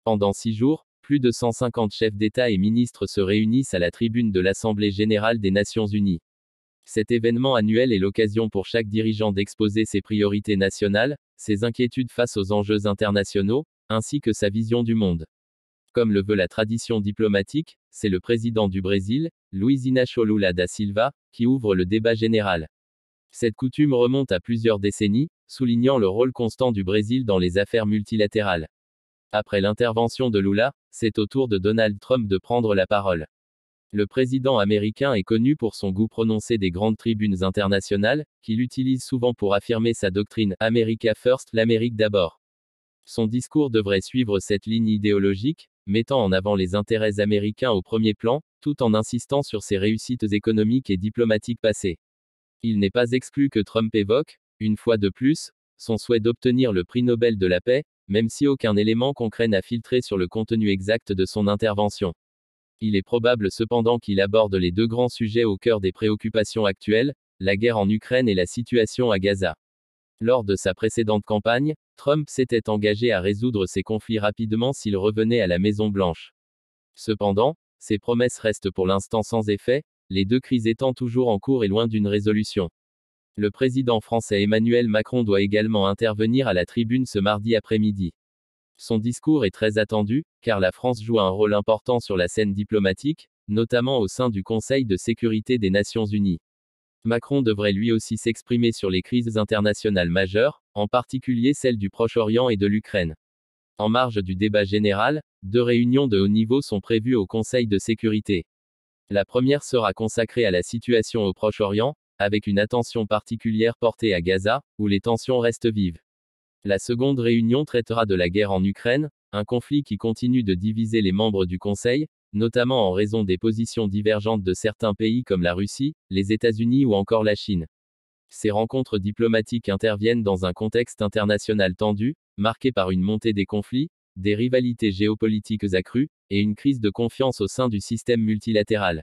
Pendant 6 jours, plus de 150 chefs d'État et ministres se réunissent à la tribune de l'Assemblée générale des Nations unies. Cet événement annuel est l'occasion pour chaque dirigeant d'exposer ses priorités nationales, ses inquiétudes face aux enjeux internationaux, ainsi que sa vision du monde. Comme le veut la tradition diplomatique, c'est le président du Brésil, Luiz Inácio Lula da Silva, qui ouvre le débat général. Cette coutume remonte à plusieurs décennies, soulignant le rôle constant du Brésil dans les affaires multilatérales. Après l'intervention de Lula, c'est au tour de Donald Trump de prendre la parole. Le président américain est connu pour son goût prononcé des grandes tribunes internationales, qu'il utilise souvent pour affirmer sa doctrine America First, l'Amérique d'abord. Son discours devrait suivre cette ligne idéologique, mettant en avant les intérêts américains au premier plan, tout en insistant sur ses réussites économiques et diplomatiques passées. Il n'est pas exclu que Trump évoque, une fois de plus, son souhait d'obtenir le prix Nobel de la paix, même si aucun élément concret n'a filtré sur le contenu exact de son intervention. Il est probable cependant qu'il aborde les deux grands sujets au cœur des préoccupations actuelles, la guerre en Ukraine et la situation à Gaza. Lors de sa précédente campagne, Trump s'était engagé à résoudre ces conflits rapidement s'il revenait à la Maison-Blanche. Cependant, ces promesses restent pour l'instant sans effet, les deux crises étant toujours en cours et loin d'une résolution. Le président français Emmanuel Macron doit également intervenir à la tribune ce mardi après-midi. Son discours est très attendu, car la France joue un rôle important sur la scène diplomatique, notamment au sein du Conseil de sécurité des Nations unies. Macron devrait lui aussi s'exprimer sur les crises internationales majeures, en particulier celle du Proche-Orient et de l'Ukraine. En marge du débat général, 2 réunions de haut niveau sont prévues au Conseil de sécurité. La première sera consacrée à la situation au Proche-Orient, avec une attention particulière portée à Gaza, où les tensions restent vives. La seconde réunion traitera de la guerre en Ukraine, un conflit qui continue de diviser les membres du Conseil, notamment en raison des positions divergentes de certains pays comme la Russie, les États-Unis ou encore la Chine. Ces rencontres diplomatiques interviennent dans un contexte international tendu, marqué par une montée des conflits, des rivalités géopolitiques accrues, et une crise de confiance au sein du système multilatéral.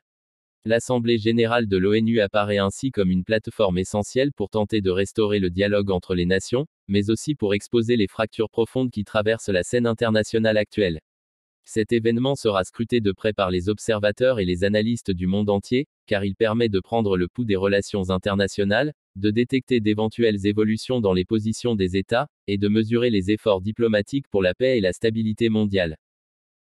L'Assemblée générale de l'ONU apparaît ainsi comme une plateforme essentielle pour tenter de restaurer le dialogue entre les nations, mais aussi pour exposer les fractures profondes qui traversent la scène internationale actuelle. Cet événement sera scruté de près par les observateurs et les analystes du monde entier, car il permet de prendre le pouls des relations internationales, de détecter d'éventuelles évolutions dans les positions des États, et de mesurer les efforts diplomatiques pour la paix et la stabilité mondiale.